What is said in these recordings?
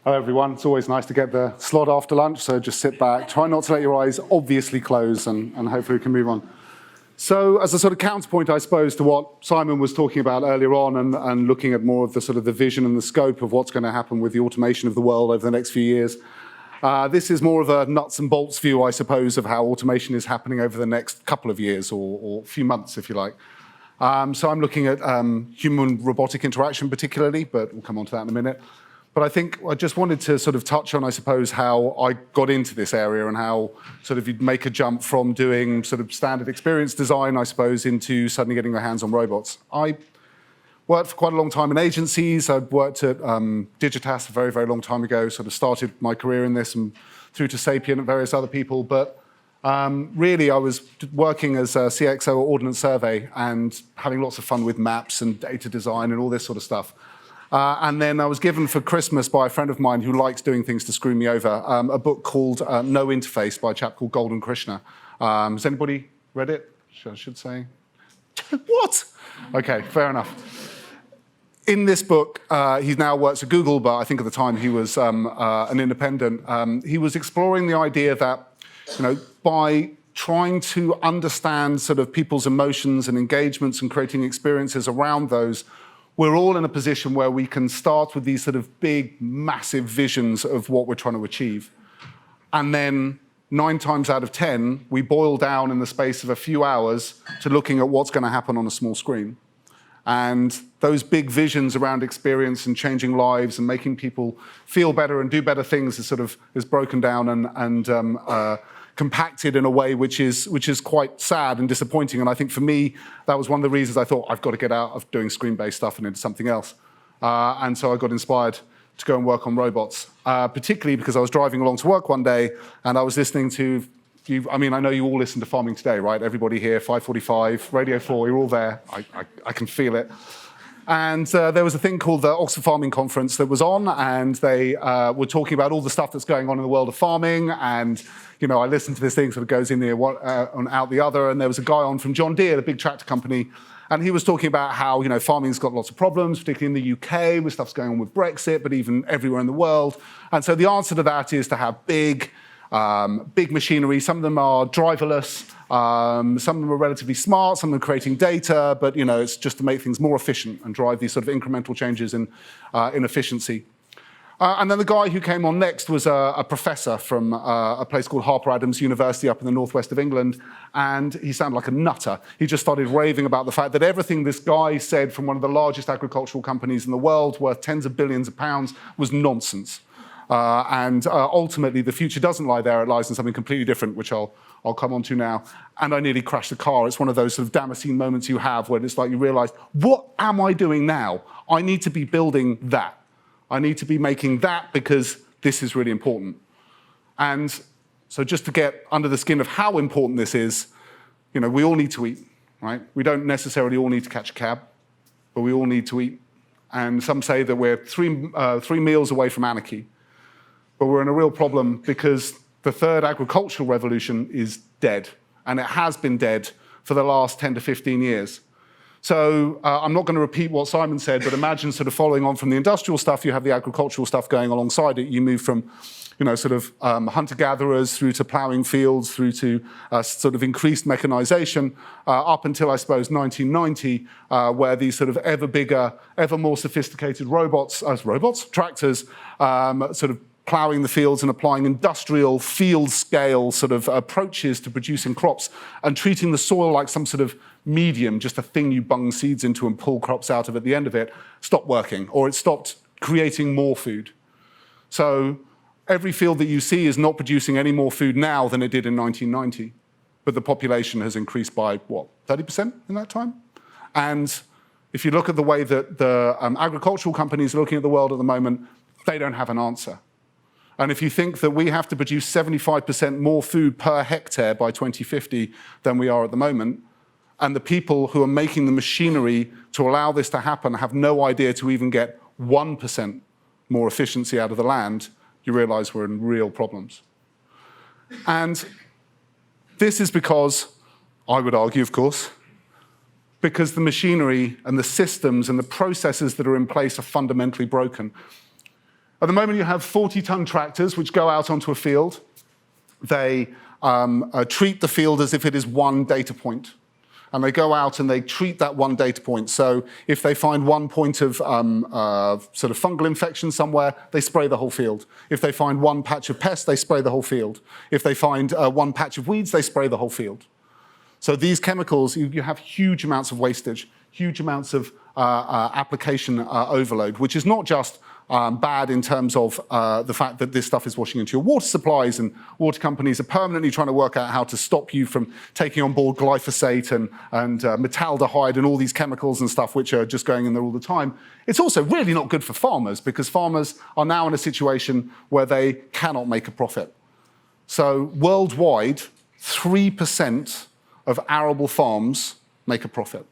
Hello everyone, it's always nice to get the slot after lunch, so just sit back, try not to let your eyes obviously close, and hopefully we can move on. So as a sort of counterpoint, I suppose, to what Simon was talking about earlier on and looking at more of the sort of the vision and the scope of what's going to happen with the automation of the world over the next few years, this is more of a nuts and bolts view, I suppose, of how automation is happening over the next couple of years or few months, if you like. So I'm looking at human-robotic interaction particularly, but we'll come on to that in a minute. But I think I just wanted to sort of touch on, I suppose, how I got into this area and how sort of you'd make a jump from doing sort of standard experience design, I suppose, into suddenly getting your hands on robots. I worked for quite a long time in agencies. I'd worked at Digitas a very, very long time ago, sort of started my career in this and through to Sapient and various other people. But really, I was working as a CXO at Ordnance Survey and having lots of fun with maps and data design and all this sort of stuff. And then I was given for Christmas by a friend of mine who likes doing things to screw me over, a book called No Interface by a chap called Golden Krishna. Has anybody read it? I should say. What? Okay, fair enough. In this book, he now works at Google, but I think at the time he was an independent. He was exploring the idea that, by trying to understand sort of people's emotions and engagements and creating experiences around those, we're all in a position where we can start with these sort of big, massive visions of what we're trying to achieve. And then 9 times out of 10, we boil down in the space of a few hours to looking at what's going to happen on a small screen. And those big visions around experience and changing lives and making people feel better and do better things is broken down and compacted in a way which is quite sad and disappointing. And I think for me, that was one of the reasons I thought I've got to get out of doing screen-based stuff and into something else. And so I got inspired to go and work on robots, particularly because I was driving along to work one day and I was listening to, I know you all listen to Farming Today, right? Everybody here, 5:45, Radio 4, you're all there. I can feel it. And there was a thing called the Oxford Farming Conference that was on, and they were talking about all the stuff that's going on in the world of farming. And, I listened to this thing sort of goes in there and out the other. And there was a guy on from John Deere, the big tractor company. And he was talking about how, farming's got lots of problems, particularly in the UK, with stuff's going on with Brexit, but even everywhere in the world. And so the answer to that is to have big machinery. Some of them are driverless. Some of them are relatively smart. Some of them are creating data, but it's just to make things more efficient and drive these sort of incremental changes in efficiency. And then the guy who came on next was a professor from a place called Harper Adams University up in the northwest of England, and he sounded like a nutter. He just started raving about the fact that everything this guy said from one of the largest agricultural companies in the world, worth tens of billions of pounds, was nonsense. And ultimately, the future doesn't lie there. It lies in something completely different, which I'll come on to now. And I nearly crashed the car. It's one of those sort of Damascene moments you have when it's like you realize, what am I doing now? I need to be building that. I need to be making that because this is really important. And so just to get under the skin of how important this is, we all need to eat, right? We don't necessarily all need to catch a cab, but we all need to eat. And some say that we're three meals away from anarchy. But we're in a real problem because the third agricultural revolution is dead, and it has been dead for the last 10 to 15 years. So I'm not going to repeat what Simon said, but imagine sort of following on from the industrial stuff, you have the agricultural stuff going alongside it. You move from, hunter-gatherers through to ploughing fields, through to sort of increased mechanization, up until, I suppose, 1990, where these sort of ever bigger, ever more sophisticated tractors, sort of ploughing the fields and applying industrial field-scale sort of approaches to producing crops and treating the soil like some sort of medium, just a thing you bung seeds into and pull crops out of at the end of it, stopped working, or it stopped creating more food. So every field that you see is not producing any more food now than it did in 1990, but the population has increased by, 30% in that time? And if you look at the way that the agricultural companies are looking at the world at the moment, they don't have an answer. And if you think that we have to produce 75% more food per hectare by 2050 than we are at the moment, and the people who are making the machinery to allow this to happen have no idea to even get 1% more efficiency out of the land, you realize we're in real problems. And this is because, I would argue, of course, because the machinery and the systems and the processes that are in place are fundamentally broken. At the moment, you have 40-ton tractors which go out onto a field. They treat the field as if it is one data point. And they go out and they treat that one data point. So if they find one point of sort of fungal infection somewhere, they spray the whole field. If they find one patch of pest, they spray the whole field. If they find one patch of weeds, they spray the whole field. So these chemicals, you have huge amounts of wastage, huge amounts of application overload, which is not just bad in terms of the fact that this stuff is washing into your water supplies, and water companies are permanently trying to work out how to stop you from taking on board glyphosate and metaldehyde and all these chemicals and stuff which are just going in there all the time. It's also really not good for farmers, because farmers are now in a situation where they cannot make a profit. So worldwide, 3% of arable farms make a profit.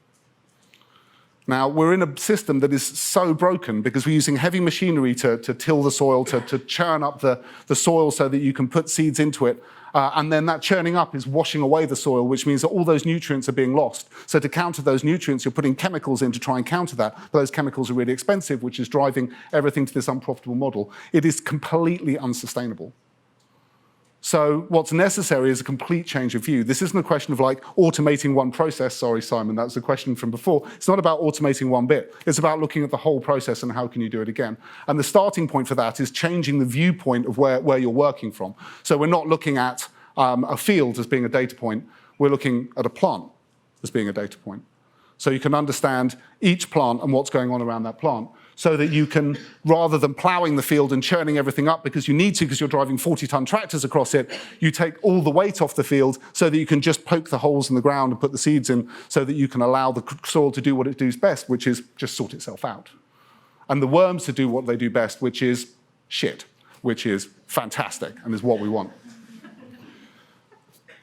Now, we're in a system that is so broken because we're using heavy machinery to till the soil, to churn up the soil so that you can put seeds into it. And then that churning up is washing away the soil, which means that all those nutrients are being lost. So to counter those nutrients, you're putting chemicals in to try and counter that. But those chemicals are really expensive, which is driving everything to this unprofitable model. It is completely unsustainable. So what's necessary is a complete change of view. This isn't a question of like automating one process. Sorry, Simon, that was the question from before. It's not about automating one bit. It's about looking at the whole process and how can you do it again. And the starting point for that is changing the viewpoint of where you're working from. So we're not looking at a field as being a data point. We're looking at a plant as being a data point. So you can understand each plant and what's going on around that plant, so that you can, rather than ploughing the field and churning everything up because you need to, because you're driving 40-ton tractors across it, you take all the weight off the field so that you can just poke the holes in the ground and put the seeds in, so that you can allow the soil to do what it does best, which is just sort itself out. And the worms to do what they do best, which is shit, which is fantastic and is what we want.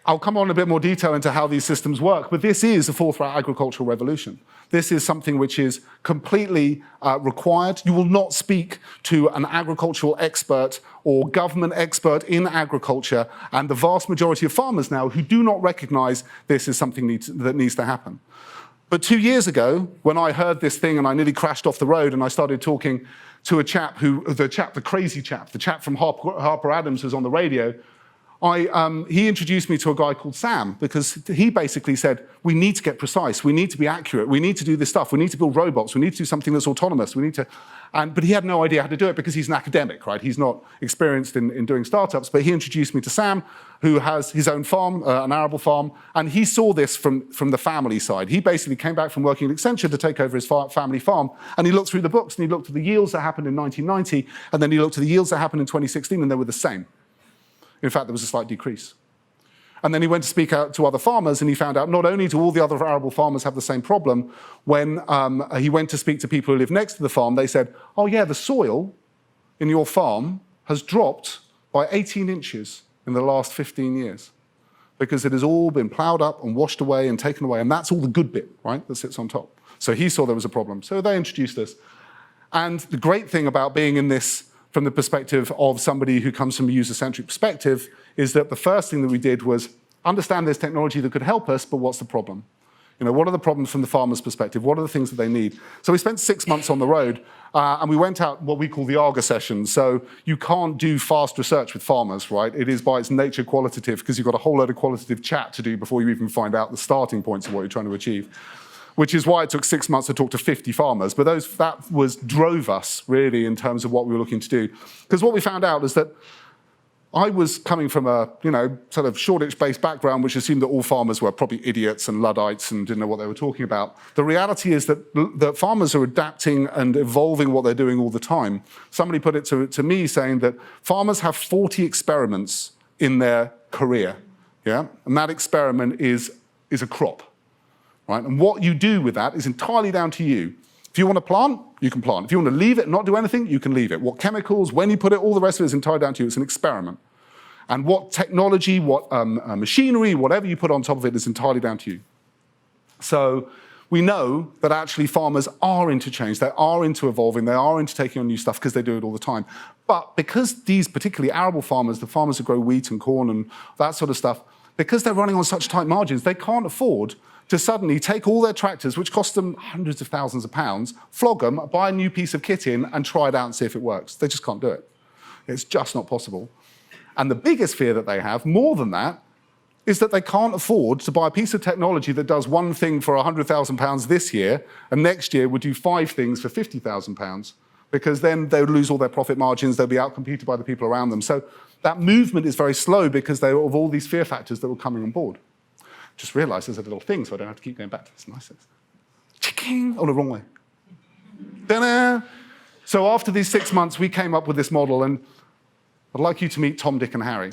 I'll come on a bit more detail into how these systems work, but this is a fourth agricultural revolution. This is something which is completely required. You will not speak to an agricultural expert or government expert in agriculture, and the vast majority of farmers now who do not recognize this is something that needs to happen. But 2 years ago, when I heard this thing and I nearly crashed off the road and I started talking to a chap the crazy chap, the chap from Harper Adams who's on the radio, he introduced me to a guy called Sam, because he basically said, we need to get precise, we need to be accurate, we need to do this stuff, we need to build robots, we need to do something that's autonomous, but he had no idea how to do it because he's an academic, right? He's not experienced in doing startups, but he introduced me to Sam, who has his own farm, an arable farm, and he saw this from the family side. He basically came back from working at Accenture to take over his family farm, and he looked through the books and he looked at the yields that happened in 1990, and then he looked at the yields that happened in 2016, and they were the same. In fact, there was a slight decrease. And then he went to speak out to other farmers, and he found out not only do all the other arable farmers have the same problem, when he went to speak to people who live next to the farm, they said, oh yeah, the soil in your farm has dropped by 18 inches in the last 15 years because it has all been ploughed up and washed away and taken away, and that's all the good bit, right, that sits on top. So he saw there was a problem. So they introduced this. And the great thing about being in this from the perspective of somebody who comes from a user-centric perspective is that the first thing that we did was understand there's technology that could help us, but what's the problem? You know, what are the problems from the farmer's perspective? What are the things that they need? So we spent 6 months on the road, and we went out what we call the ARGA sessions. So you can't do fast research with farmers, right? It is by its nature qualitative, because you've got a whole load of qualitative chat to do before you even find out the starting points of what you're trying to achieve. Which is why it took 6 months to talk to 50 farmers. But that drove us, really, in terms of what we were looking to do. Because what we found out is that I was coming from a sort of Shoreditch-based background, which assumed that all farmers were probably idiots and Luddites and didn't know what they were talking about. The reality is that farmers are adapting and evolving what they're doing all the time. Somebody put it to me saying that farmers have 40 experiments in their career, yeah? And that experiment is a crop. Right? And what you do with that is entirely down to you. If you want to plant, you can plant. If you want to leave it and not do anything, you can leave it. What chemicals, when you put it, all the rest of it is entirely down to you. It's an experiment. And what technology, what machinery, whatever you put on top of it is entirely down to you. So we know that actually farmers are into change. They are into evolving. They are into taking on new stuff because they do it all the time. But because these particularly arable farmers, the farmers who grow wheat and corn and that sort of stuff, because they're running on such tight margins, they can't afford to suddenly take all their tractors, which cost them hundreds of thousands of pounds, flog them, buy a new piece of kit in, and try it out and see if it works. They just can't do it. It's just not possible. And the biggest fear that they have, more than that, is that they can't afford to buy a piece of technology that does one thing for £100,000 this year, and next year would do 5 things for £50,000, because then they would lose all their profit margins, they'll be outcompeted by the people around them. So that movement is very slow because of all these fear factors that were coming on board. Just realised there's a little thing, so I don't have to keep going back to this. Nice. Chicking! Oh, the wrong way. Ta-da! So after these 6 months, we came up with this model, and I'd like you to meet Tom, Dick, and Harry.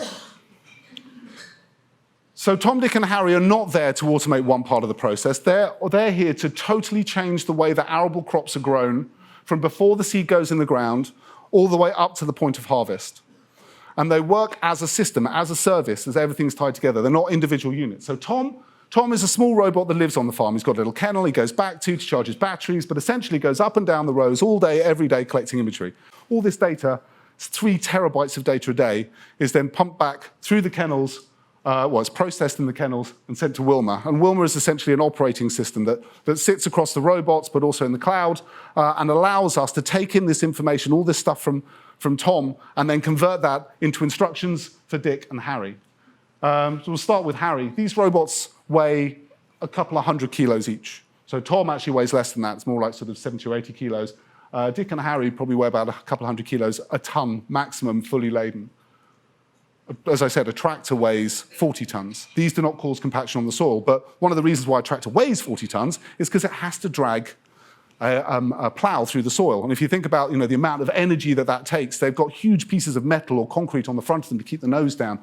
So Tom, Dick, and Harry are not there to automate one part of the process. They're here to totally change the way that arable crops are grown from before the seed goes in the ground all the way up to the point of harvest. And they work as a system, as a service, as everything's tied together. They're not individual units. So Tom is a small robot that lives on the farm. He's got a little kennel he goes back to charge his batteries, but essentially goes up and down the rows all day, every day, collecting imagery. All this data, 3 terabytes of data a day, is then pumped back through the kennels. It's processed in the kennels and sent to Wilma. And Wilma is essentially an operating system that sits across the robots, but also in the cloud, and allows us to take in this information, all this stuff from Tom, and then convert that into instructions for Dick and Harry. So we'll start with Harry. These robots weigh a couple of 100 kilos each. So Tom actually weighs less than that. It's more like sort of 70 or 80 kilos. Dick and Harry probably weigh about a couple of 100 kilos, a ton maximum, fully laden. As I said, a tractor weighs 40 tons. These do not cause compaction on the soil, but one of the reasons why a tractor weighs 40 tons is because it has to drag a plow through the soil. And if you think about the amount of energy that takes, they've got huge pieces of metal or concrete on the front of them to keep the nose down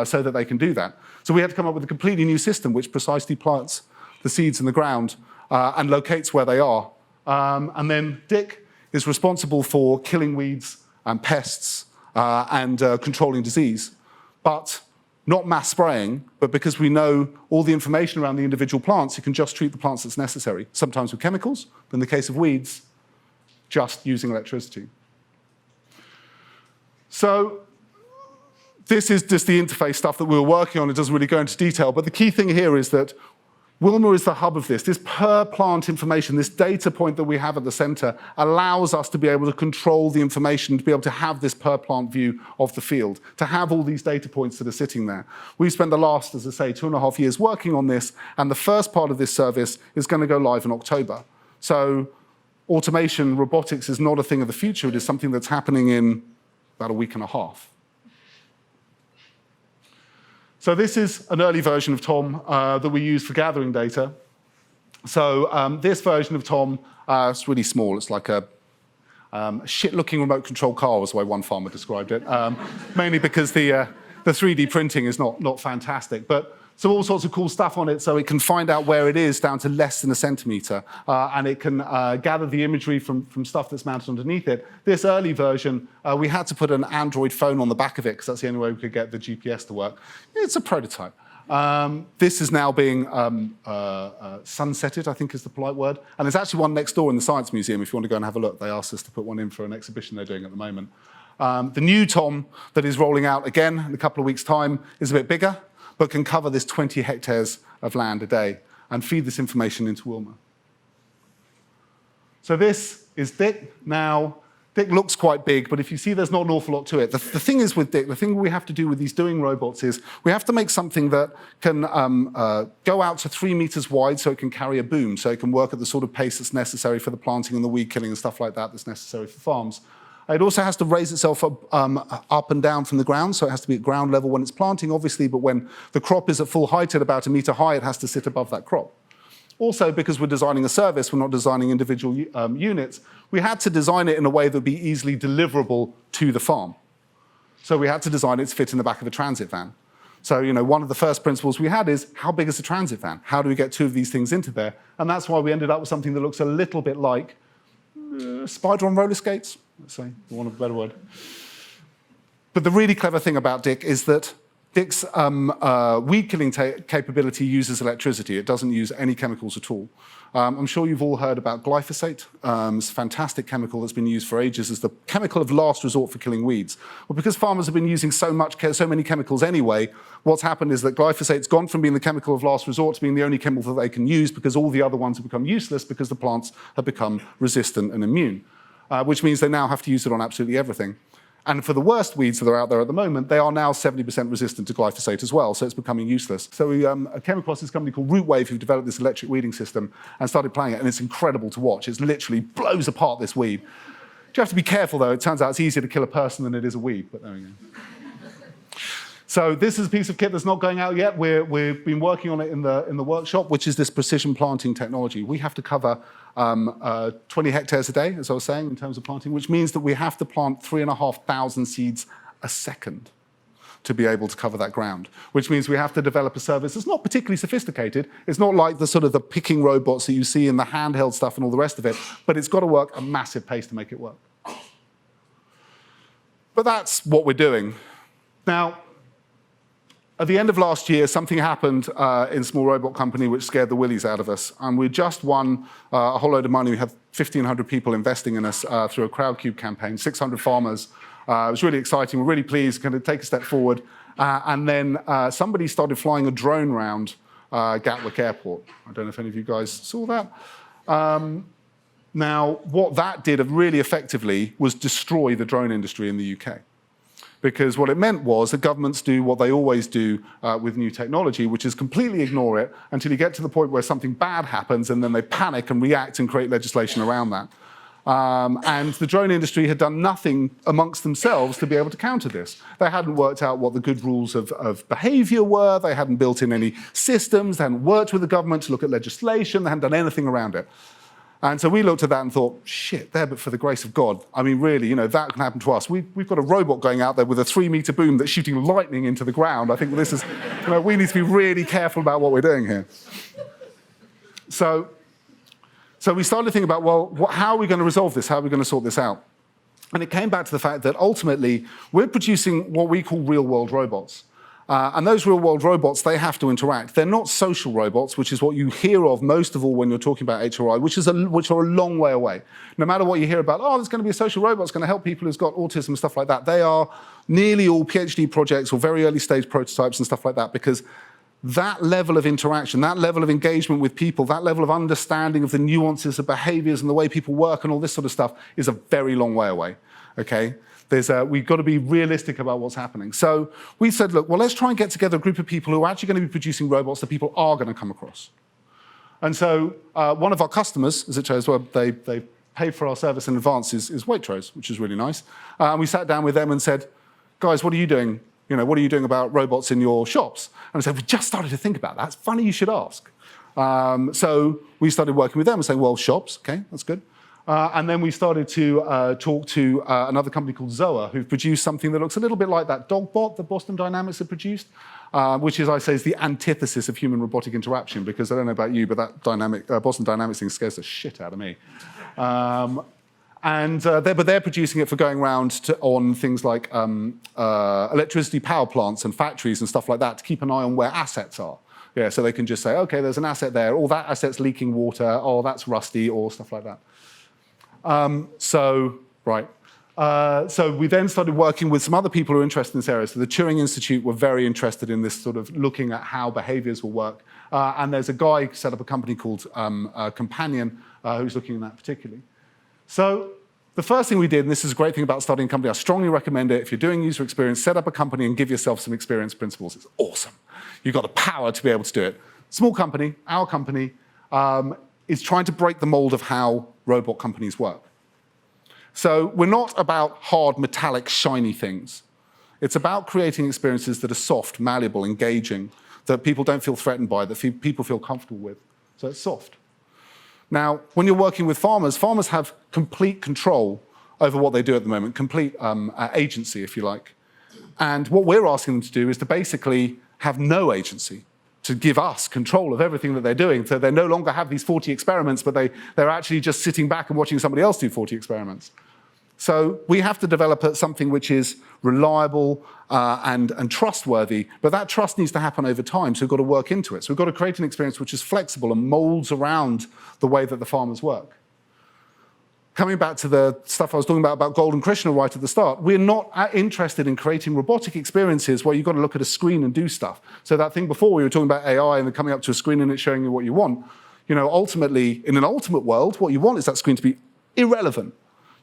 so that they can do that. So we had to come up with a completely new system which precisely plants the seeds in the ground and locates where they are. And then Dick is responsible for killing weeds and pests and controlling disease. But not mass spraying, but because we know all the information around the individual plants, you can just treat the plants that's necessary, sometimes with chemicals, but in the case of weeds, just using electricity. So this is just the interface stuff that we were working on. It doesn't really go into detail, but the key thing here is that Wilma is the hub of this. This per plant information, this data point that we have at the center, allows us to be able to control the information, to be able to have this per plant view of the field, to have all these data points that are sitting there. We've spent the last, as I say, 2.5 years working on this, and the first part of this service is going to go live in October. So automation, robotics is not a thing of the future. It is something that's happening in about a week and a half. So this is an early version of Tom that we use for gathering data. So this version of Tom is really small. It's like a shit-looking remote control car was the way one farmer described it, mainly because the 3D printing is not fantastic. But so all sorts of cool stuff on it, so it can find out where it is down to less than a centimetre, and it can gather the imagery from stuff that's mounted underneath it. This early version, we had to put an Android phone on the back of it because that's the only way we could get the GPS to work. It's a prototype. This is now being sunsetted, I think is the polite word, and there's actually one next door in the Science Museum if you want to go and have a look. They asked us to put one in for an exhibition they're doing at the moment. The new Tom that is rolling out again in a couple of weeks' time is a bit bigger, but can cover this 20 hectares of land a day and feed this information into Wilma. So this is Dick. Now, Dick looks quite big, but if you see there's not an awful lot to it. The thing is with Dick, the thing we have to do with these doing robots is we have to make something that can go out to 3 meters wide so it can carry a boom, so it can work at the sort of pace that's necessary for the planting and the weed killing and stuff like that that's necessary for farms. It also has to raise itself up and down from the ground, so it has to be at ground level when it's planting, obviously, but when the crop is at full height at about 1 meter high, it has to sit above that crop. Also, because we're designing a service, we're not designing individual units, we had to design it in a way that would be easily deliverable to the farm. So we had to design it to fit in the back of a transit van. So, one of the first principles we had is, how big is a transit van? How do we get 2 of these things into there? And that's why we ended up with something that looks a little bit like spider on roller skates, let's say, for want of a better word. But the really clever thing about Dick is that Dick's weed killing capability uses electricity. It doesn't use any chemicals at all. I'm sure you've all heard about glyphosate. It's a fantastic chemical that's been used for ages as the chemical of last resort for killing weeds. Well, because farmers have been using so many chemicals anyway, what's happened is that glyphosate's gone from being the chemical of last resort to being the only chemical that they can use because all the other ones have become useless because the plants have become resistant and immune, which means they now have to use it on absolutely everything. And for the worst weeds that are out there at the moment, they are now 70% resistant to glyphosate as well, so it's becoming useless. So we came across this company called Rootwave who developed this electric weeding system and started playing it, and it's incredible to watch. It literally blows apart this weed. You have to be careful, though. It turns out it's easier to kill a person than it is a weed, but there we go. So this is a piece of kit that's not going out yet. We've been working on it in the workshop, which is this precision planting technology. We have to cover 20 hectares a day, as I was saying, in terms of planting, which means that we have to plant 3,500 seeds a second to be able to cover that ground, which means we have to develop a service that's not particularly sophisticated. It's not like the picking robots that you see in the handheld stuff and all the rest of it, but it's got to work at a massive pace to make it work. But that's what we're doing. Now, at the end of last year, something happened in Small Robot Company which scared the willies out of us. And we just won a whole load of money. We have 1,500 people investing in us through a Crowdcube campaign, 600 farmers. It was really exciting. We're really pleased, kind of take a step forward. And then somebody started flying a drone around Gatwick Airport. I don't know if any of you guys saw that. Now, what that did really effectively was destroy the drone industry in the UK. Because what it meant was that governments do what they always do with new technology, which is completely ignore it until you get to the point where something bad happens, and then they panic and react and create legislation around that. And the drone industry had done nothing amongst themselves to be able to counter this. They hadn't worked out what the good rules of behavior were. They hadn't built in any systems. They hadn't worked with the government to look at legislation. They hadn't done anything around it. And so we looked at that and thought, shit, there, but for the grace of God. I mean, really, that can happen to us. We've got a robot going out there with a 3-meter boom that's shooting lightning into the ground. I think this is, we need to be really careful about what we're doing here. So we started thinking about, well, how are we going to resolve this? How are we going to sort this out? And it came back to the fact that ultimately we're producing what we call real-world robots. And those real-world robots, they have to interact. They're not social robots, which is what you hear of most of all when you're talking about HRI, which are a long way away. No matter what you hear about, oh, there's going to be a social robot that's going to help people who've got autism and stuff like that, they are nearly all PhD projects or very early-stage prototypes and stuff like that, because that level of interaction, that level of engagement with people, that level of understanding of the nuances of behaviors and the way people work and all this sort of stuff is a very long way away, okay? We've got to be realistic about what's happening. So we said, look, well, let's try and get together a group of people who are actually going to be producing robots that people are going to come across. And so one of our customers, as it shows, well, they pay for our service in advance, is Waitrose, which is really nice. And we sat down with them and said, guys, what are you doing? What are you doing about robots in your shops? And I said, we just started to think about that. It's funny you should ask. So we started working with them and saying, well, shops, okay, that's good. And then we started to talk to another company called Zoa, who've produced something that looks a little bit like that dog bot that Boston Dynamics have produced, which is, I say, is the antithesis of human robotic interaction, because I don't know about you, but that Boston Dynamics thing scares the shit out of me. But they're producing it for going around on things like electricity power plants and factories and stuff like that to keep an eye on where assets are. Yeah, so they can just say, okay, there's an asset there, or that asset's leaking water, or that's rusty, or stuff like that. So we then started working with some other people who are interested in this area. So the Turing Institute were very interested in this sort of looking at how behaviors will work. And there's a guy who set up a company called Companion who's looking at that particularly. So the first thing we did, and this is a great thing about starting a company, I strongly recommend it. If you're doing user experience, set up a company and give yourself some experience principles. It's awesome. You've got the power to be able to do it. Small company, our company, is trying to break the mold of how robot companies work. So we're not about hard, metallic, shiny things. It's about creating experiences that are soft, malleable, engaging, that people don't feel threatened by, that people feel comfortable with. So it's soft. Now, when you're working with farmers, farmers have complete control over what they do at the moment, complete agency, if you like. And what we're asking them to do is to basically have no agency, to give us control of everything that they're doing. So they no longer have these 40 experiments, but they're actually just sitting back and watching somebody else do 40 experiments. So we have to develop something which is reliable and trustworthy, but that trust needs to happen over time, so we've got to work into it. So we've got to create an experience which is flexible and molds around the way that the farmers work. Coming back to the stuff I was talking about Golden Krishna right at the start, we're not interested in creating robotic experiences where you've got to look at a screen and do stuff. So that thing before, we were talking about AI and coming up to a screen and it showing you what you want. Ultimately, in an ultimate world, what you want is that screen to be irrelevant.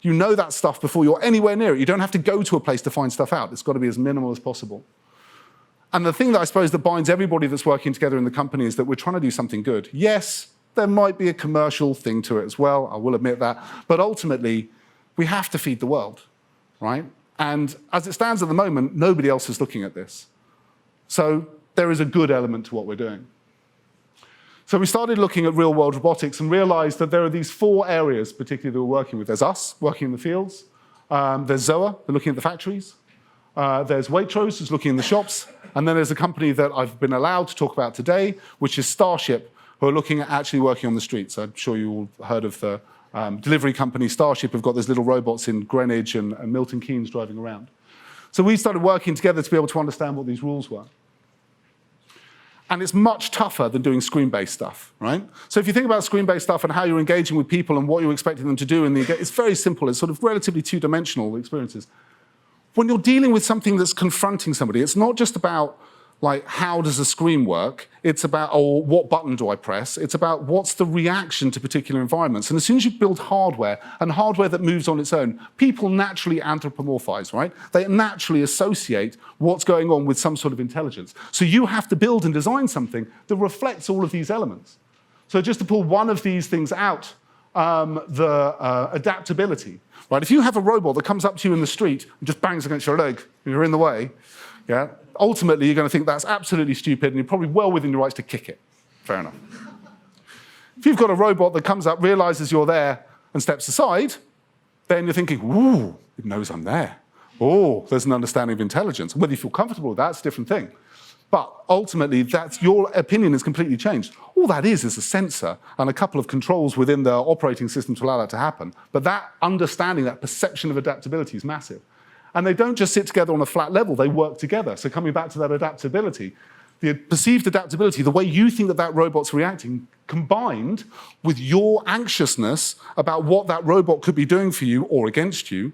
You know that stuff before you're anywhere near it. You don't have to go to a place to find stuff out. It's got to be as minimal as possible. And the thing that I suppose that binds everybody that's working together in the company is that we're trying to do something good. Yes, there might be a commercial thing to it as well, I will admit that. But ultimately, we have to feed the world, right? And as it stands at the moment, nobody else is looking at this. So there is a good element to what we're doing. So we started looking at real-world robotics and realized that there are these 4 areas, particularly that we're working with. There's us, working in the fields. There's Zoa, they're looking at the factories. There's Waitrose, who's looking in the shops. And then there's a company that I've been allowed to talk about today, which is Starship, who are looking at actually working on the streets. I'm sure you all heard of the delivery company Starship, who've got those little robots in Greenwich and Milton Keynes driving around. So we started working together to be able to understand what these rules were. And it's much tougher than doing screen-based stuff, right? So if you think about screen-based stuff and how you're engaging with people and what you're expecting them to do, it's very simple. It's sort of relatively two-dimensional experiences. When you're dealing with something that's confronting somebody, it's not just about, like, how does a screen work? It's about, or what button do I press? It's about what's the reaction to particular environments. And as soon as you build hardware, and hardware that moves on its own, people naturally anthropomorphize, right? They naturally associate what's going on with some sort of intelligence. So you have to build and design something that reflects all of these elements. So just to pull one of these things out, adaptability, right? If you have a robot that comes up to you in the street and just bangs against your leg, and you're in the way, yeah, ultimately, you're going to think that's absolutely stupid, and you're probably well within your rights to kick it. Fair enough. If you've got a robot that comes up, realizes you're there, and steps aside, then you're thinking, ooh, it knows I'm there. Oh, there's an understanding of intelligence. Whether you feel comfortable with that's a different thing. But ultimately, your opinion is completely changed. All that is a sensor and a couple of controls within the operating system to allow that to happen. But that understanding, that perception of adaptability is massive. And they don't just sit together on a flat level, they work together. So coming back to that adaptability, the perceived adaptability, the way you think that that robot's reacting, combined with your anxiousness about what that robot could be doing for you or against you,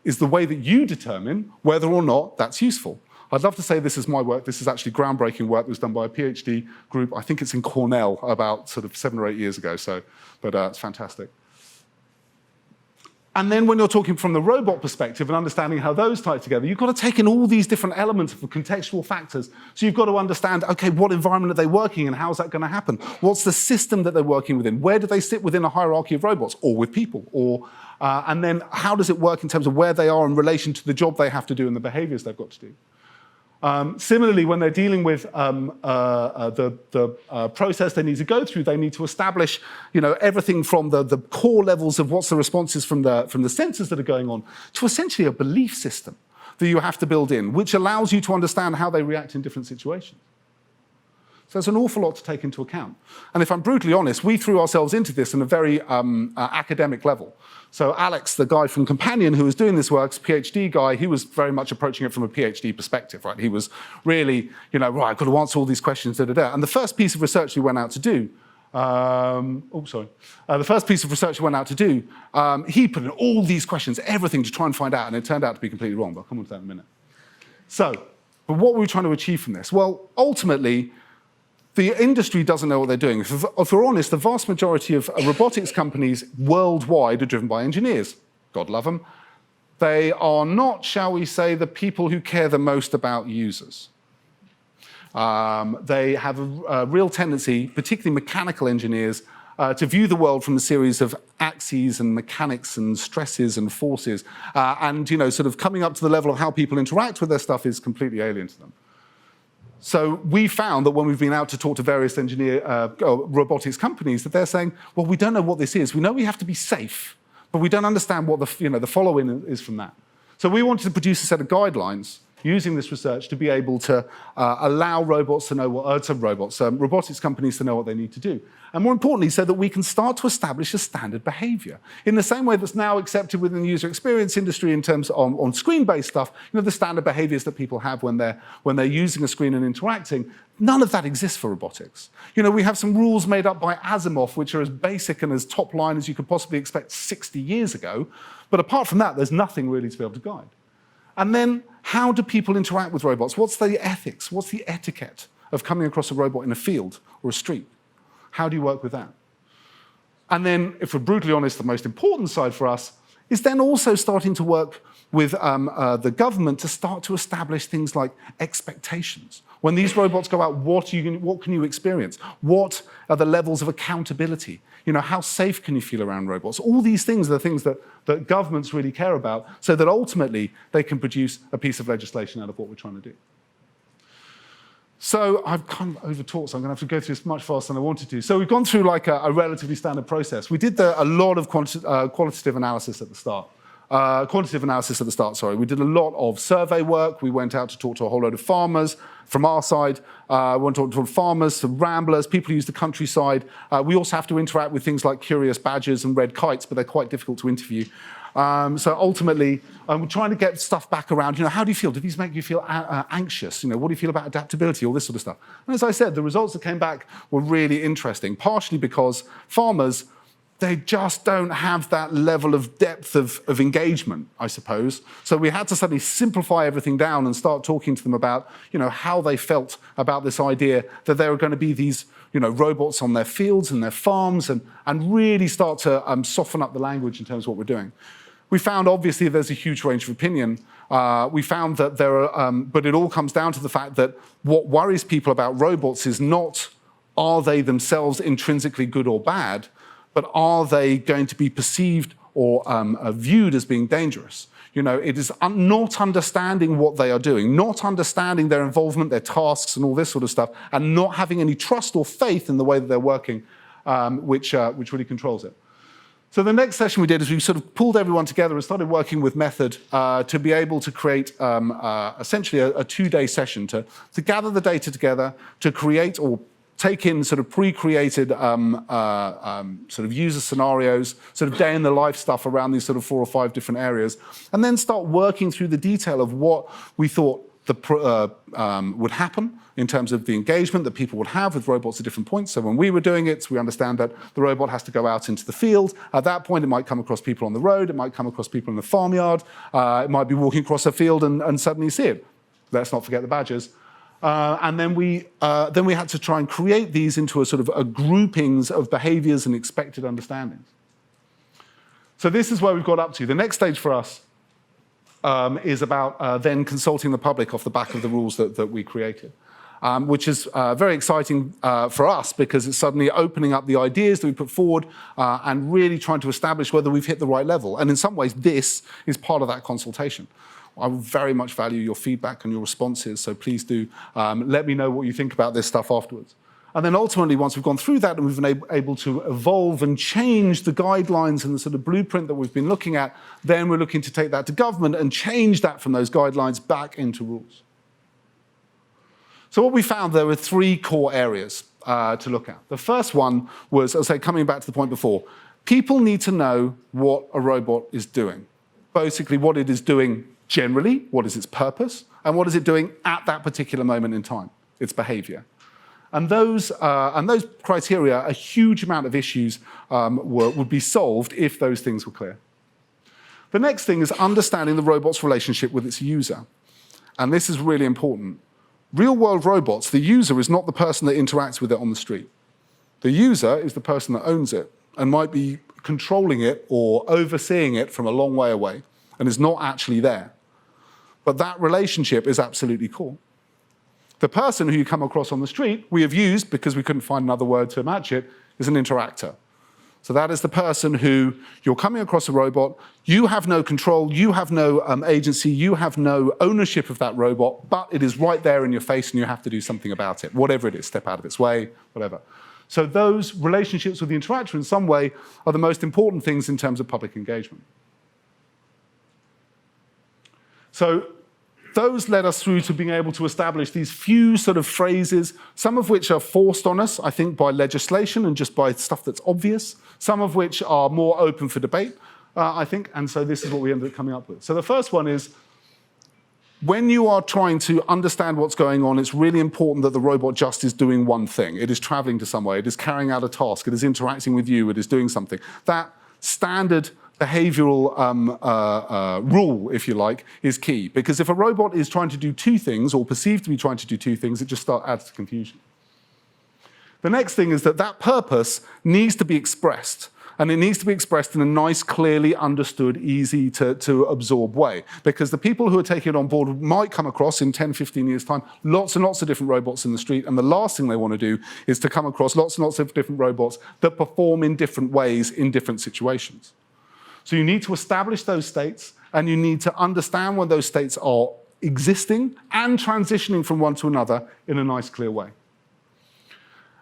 is the way that you determine whether or not that's useful. I'd love to say this is my work. This is actually groundbreaking work that was done by a PhD group. I think it's in Cornell about sort of 7 or 8 years ago, but it's fantastic. And then when you're talking from the robot perspective and understanding how those tie together, you've got to take in all these different elements of contextual factors. So you've got to understand, okay, what environment are they working in? How's that going to happen? What's the system that they're working within? Where do they sit within a hierarchy of robots or with people? And then how does it work in terms of where they are in relation to the job they have to do and the behaviors they've got to do? Similarly, when they're dealing with the process they need to go through, they need to establish, everything from the core levels of what's the responses from the sensors that are going on to essentially a belief system that you have to build in, which allows you to understand how they react in different situations. So there's an awful lot to take into account. And if I'm brutally honest, we threw ourselves into this in a very academic level. So Alex, the guy from Companion who was doing this work, PhD guy, he was very much approaching it from a PhD perspective, right? He was really, right, I've got to answer all these questions, da-da-da. And the first piece of research we went out to do, the first piece of research we went out to do, he put in all these questions, everything to try and find out, and it turned out to be completely wrong, but I'll come on to that in a minute. So, but what were we trying to achieve from this? Well, ultimately, the industry doesn't know what they're doing. If we're honest, the vast majority of robotics companies worldwide are driven by engineers. God love them. They are not, shall we say, the people who care the most about users. They have a real tendency, particularly mechanical engineers, to view the world from a series of axes and mechanics and stresses and forces. And sort of coming up to the level of how people interact with their stuff is completely alien to them. So we found that when we've been out to talk to various robotics companies, that they're saying, well, we don't know what this is. We know we have to be safe, but we don't understand what the following is from that. So we wanted to produce a set of guidelines using this research to be able to allow robots to know robotics companies to know what they need to do. And more importantly, so that we can start to establish a standard behavior. In the same way that's now accepted within the user experience industry in terms of on screen-based stuff, the standard behaviors that people have when they're using a screen and interacting, none of that exists for robotics. We have some rules made up by Asimov, which are as basic and as top line as you could possibly expect 60 years ago. But apart from that, there's nothing really to be able to guide. And then, how do people interact with robots? What's the ethics? What's the etiquette of coming across a robot in a field or a street? How do you work with that? And then, if we're brutally honest, the most important side for us is then also starting to work with the government to start to establish things like expectations. When these robots go out, what can you experience? What are the levels of accountability? How safe can you feel around robots? All these things are the things that governments really care about, so that ultimately they can produce a piece of legislation out of what we're trying to do. So I've kind of over-talked, so I'm going to have to go through this much faster than I wanted to. So we've gone through like a relatively standard process. We did a lot of qualitative analysis at the start. Quantitative analysis at the start, sorry. We did a lot of survey work. We went out to talk to a whole load of farmers from our side. We went to talk to farmers, some ramblers, people who use the countryside. We also have to interact with things like curious badgers and red kites, but they're quite difficult to interview. So ultimately, we're trying to get stuff back around, how do you feel? Do these make you feel anxious? What do you feel about adaptability? All this sort of stuff. And as I said, the results that came back were really interesting, partially because farmers, they just don't have that level of depth of engagement, I suppose. So we had to suddenly simplify everything down and start talking to them about, how they felt about this idea that there were going to be these, robots on their fields and their farms, and really start to soften up the language in terms of what we're doing. We found, obviously, there's a huge range of opinion. We found that there are, but it all comes down to the fact that what worries people about robots is not, are they themselves intrinsically good or bad, but are they going to be perceived or viewed as being dangerous? It is not understanding what they are doing, not understanding their involvement, their tasks, and all this sort of stuff, and not having any trust or faith in the way that they're working, which really controls it. So the next session we did is we sort of pulled everyone together and started working with Method to be able to create essentially a two-day session to gather the data together, to create or take in sort of pre-created sort of user scenarios, sort of day-in-the-life stuff around these sort of 4 or 5 different areas, and then start working through the detail of what we thought would happen in terms of the engagement that people would have with robots at different points. So when we were doing it, we understand that the robot has to go out into the field. At that point, it might come across people on the road. It might come across people in the farmyard. It might be walking across a field and suddenly see it. Let's not forget the badgers. And then we had to try and create these into a sort of a groupings of behaviors and expected understandings. So this is where we've got up to. The next stage for us is about then consulting the public off the back of the rules that we created, which is very exciting for us because it's suddenly opening up the ideas that we put forward and really trying to establish whether we've hit the right level. And in some ways, this is part of that consultation. I very much value your feedback and your responses, so please do let me know what you think about this stuff afterwards. And then ultimately, once we've gone through that and we've been able to evolve and change the guidelines and the sort of blueprint that we've been looking at, then we're looking to take that to government and change that from those guidelines back into rules. So what we found, there were 3 core areas to look at. The first one was, as I say, coming back to the point before, people need to know what a robot is doing. Basically, what it is doing generally, what is its purpose, and what is it doing at that particular moment in time, its behavior. And those criteria, a huge amount of issues would be solved if those things were clear. The next thing is understanding the robot's relationship with its user. And this is really important. Real-world robots, the user is not the person that interacts with it on the street. The user is the person that owns it and might be controlling it or overseeing it from a long way away and is not actually there. But that relationship is absolutely core. The person who you come across on the street, we have used, because we couldn't find another word to match it, is an interactor. So that is the person who, you're coming across a robot, you have no control, you have no agency, you have no ownership of that robot, but it is right there in your face and you have to do something about it, whatever it is, step out of its way, whatever. So those relationships with the interactor in some way are the most important things in terms of public engagement. So those led us through to being able to establish these few sort of phrases, some of which are forced on us, I think, by legislation and just by stuff that's obvious, some of which are more open for debate, I think, and so this is what we ended up coming up with. So the first one is, when you are trying to understand what's going on, it's really important that the robot just is doing one thing. It is traveling to somewhere, it is carrying out a task, it is interacting with you, it is doing something. That standard behavioral rule, if you like, is key. Because if a robot is trying to do two things, or perceived to be trying to do two things, it just adds to confusion. The next thing is that that purpose needs to be expressed. And it needs to be expressed in a nice, clearly understood, easy to absorb way. Because the people who are taking it on board might come across in 10, 15 years' time lots and lots of different robots in the street. And the last thing they want to do is to come across lots and lots of different robots that perform in different ways in different situations. So you need to establish those states, and you need to understand when those states are existing and transitioning from one to another in a nice, clear way.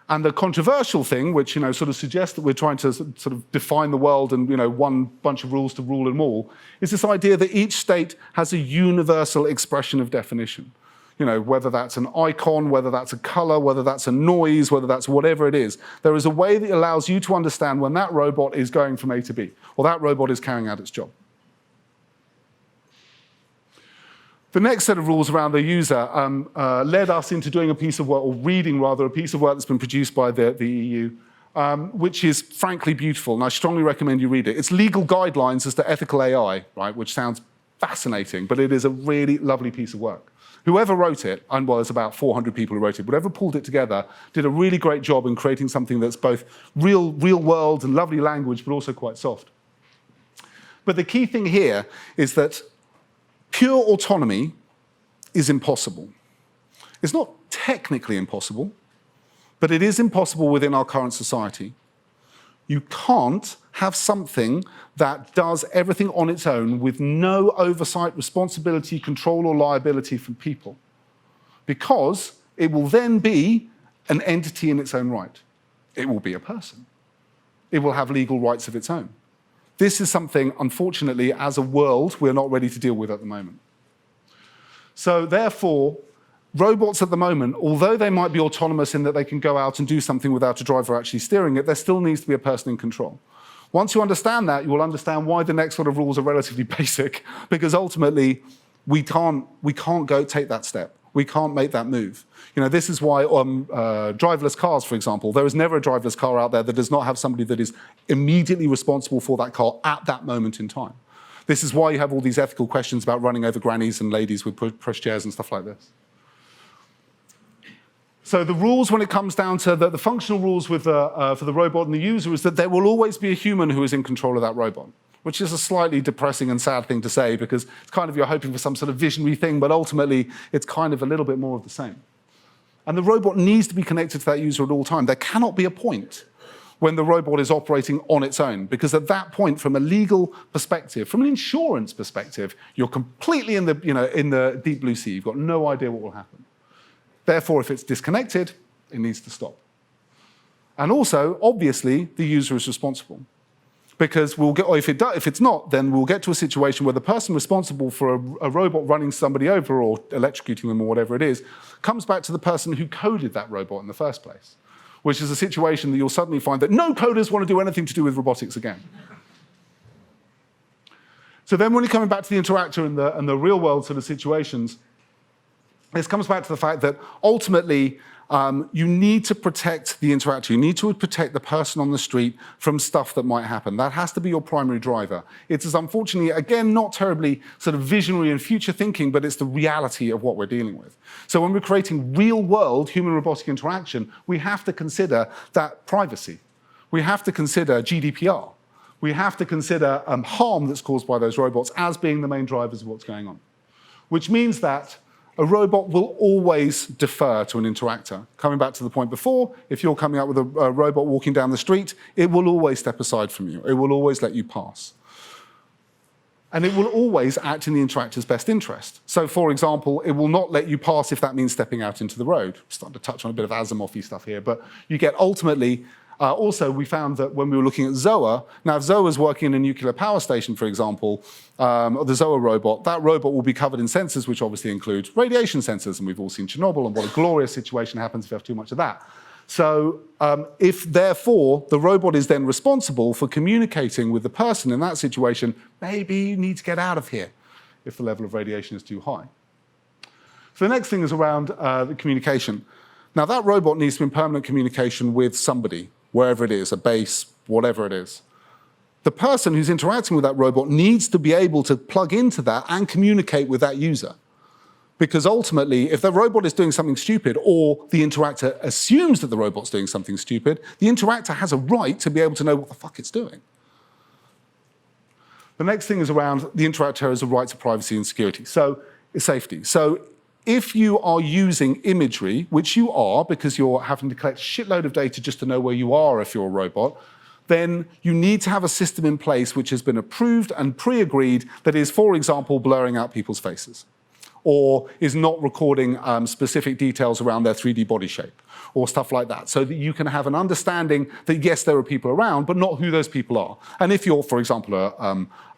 And the controversial thing, which sort of suggests that we're trying to sort of define the world and one bunch of rules to rule them all, is this idea that each state has a universal expression of definition. Whether that's an icon, whether that's a color, whether that's a noise, whether that's whatever it is, there is a way that allows you to understand when that robot is going from A to B, or that robot is carrying out its job. The next set of rules around the user led us into doing a piece of work, or reading rather, a piece of work that's been produced by the EU, which is frankly beautiful, and I strongly recommend you read it. It's legal guidelines as to ethical AI, right, which sounds fascinating, but it is a really lovely piece of work. Whoever wrote it, and well, there's about 400 people who wrote it, whoever pulled it together did a really great job in creating something that's both real world and lovely language, but also quite soft. But the key thing here is that pure autonomy is impossible. It's not technically impossible, but it is impossible within our current society. You can't have something that does everything on its own with no oversight, responsibility, control, or liability from people, because it will then be an entity in its own right. It will be a person. It will have legal rights of its own. This is something, unfortunately, as a world, we're not ready to deal with at the moment. So therefore, robots at the moment, although they might be autonomous in that they can go out and do something without a driver actually steering it, there still needs to be a person in control. Once you understand that, you will understand why the next sort of rules are relatively basic, because ultimately we can't go take that step. We can't make that move. This is why driverless cars, for example, there is never a driverless car out there that does not have somebody that is immediately responsible for that car at that moment in time. This is why you have all these ethical questions about running over grannies and ladies with pushchairs and stuff like this. So the rules, when it comes down to the functional rules for the robot and the user, is that there will always be a human who is in control of that robot, which is a slightly depressing and sad thing to say, because it's kind of you're hoping for some sort of visionary thing, but ultimately it's kind of a little bit more of the same. And the robot needs to be connected to that user at all times. There cannot be a point when the robot is operating on its own, because at that point, from a legal perspective, from an insurance perspective, you're completely in the deep blue sea. You've got no idea what will happen. Therefore, if it's disconnected, it needs to stop. And also, obviously, the user is responsible. Because if it's not, then we'll get to a situation where the person responsible for a robot running somebody over or electrocuting them or whatever it is, comes back to the person who coded that robot in the first place, which is a situation that you'll suddenly find that no coders want to do anything to do with robotics again. So then when you're coming back to the interactor and the real world sort of situations, this comes back to the fact that ultimately you need to protect the interactor. You need to protect the person on the street from stuff that might happen. That has to be your primary driver. It is unfortunately, again, not terribly sort of visionary and future thinking, but it's the reality of what we're dealing with. So when we're creating real world human robotic interaction, we have to consider that privacy. We have to consider GDPR. We have to consider harm that's caused by those robots as being the main drivers of what's going on. Which means that a robot will always defer to an interactor. Coming back to the point before, if you're coming out with a robot walking down the street, it will always step aside from you. It will always let you pass. And it will always act in the interactor's best interest. So, for example, it will not let you pass if that means stepping out into the road. I'm starting to touch on a bit of Asimov-y stuff here, but you get ultimately, Also, we found that when we were looking at ZOA, now if ZOA is working in a nuclear power station, for example, or the ZOA robot, that robot will be covered in sensors, which obviously include radiation sensors, and we've all seen Chernobyl, and what a glorious situation happens if you have too much of that. So if, therefore, the robot is then responsible for communicating with the person in that situation, maybe you need to get out of here if the level of radiation is too high. So the next thing is around the communication. Now, that robot needs to be in permanent communication with somebody, wherever it is, a base, whatever it is. The person who's interacting with that robot needs to be able to plug into that and communicate with that user. Because ultimately, if the robot is doing something stupid, or the interactor assumes that the robot's doing something stupid, the interactor has a right to be able to know what the fuck it's doing. The next thing is around the interactor has a right to privacy and security. So, safety. So, if you are using imagery, which you are because you're having to collect a shitload of data just to know where you are if you're a robot, then you need to have a system in place which has been approved and pre-agreed that is, for example, blurring out people's faces, or is not recording specific details around their 3D body shape, or stuff like that, so that you can have an understanding that, yes, there are people around, but not who those people are. And if you're, for example,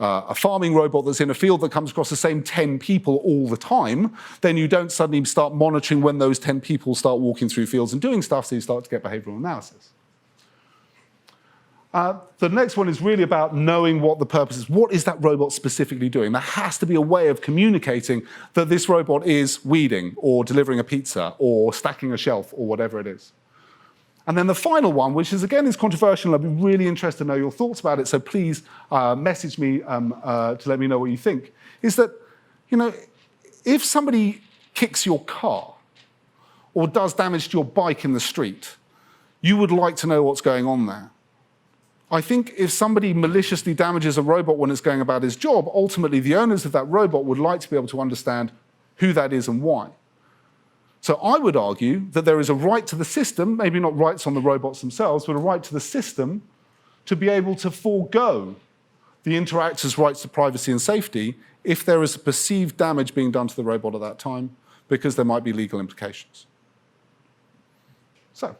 a farming robot that's in a field that comes across the same 10 people all the time, then you don't suddenly start monitoring when those 10 people start walking through fields and doing stuff, so you start to get behavioral analysis. The next one is really about knowing what the purpose is. What is that robot specifically doing? There has to be a way of communicating that this robot is weeding, or delivering a pizza, or stacking a shelf, or whatever it is. And then the final one, which is, again, is controversial. I'd be really interested to know your thoughts about it, so please message me to let me know what you think, is that, you know, if somebody kicks your car or does damage to your bike in the street, you would like to know what's going on there. I think if somebody maliciously damages a robot when it's going about its job, ultimately the owners of that robot would like to be able to understand who that is and why. So I would argue that there is a right to the system, maybe not rights on the robots themselves, but a right to the system to be able to forego the interactor's rights to privacy and safety if there is a perceived damage being done to the robot at that time, because there might be legal implications. So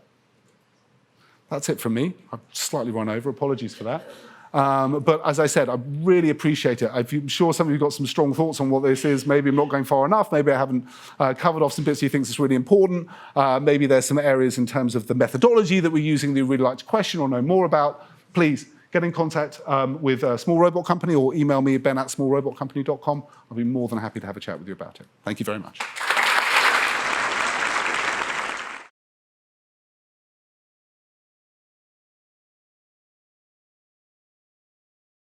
that's it from me. I've slightly run over, apologies for that. But as I said, I really appreciate it. I'm sure some of you got some strong thoughts on what this is. Maybe I'm not going far enough. Maybe I haven't covered off some bits you think is really important. Maybe there's some areas in terms of the methodology that we're using that you'd really like to question or know more about. Please get in contact with Small Robot Company, or email me, ben@smallrobotcompany.com. I'll be more than happy to have a chat with you about it. Thank you very much.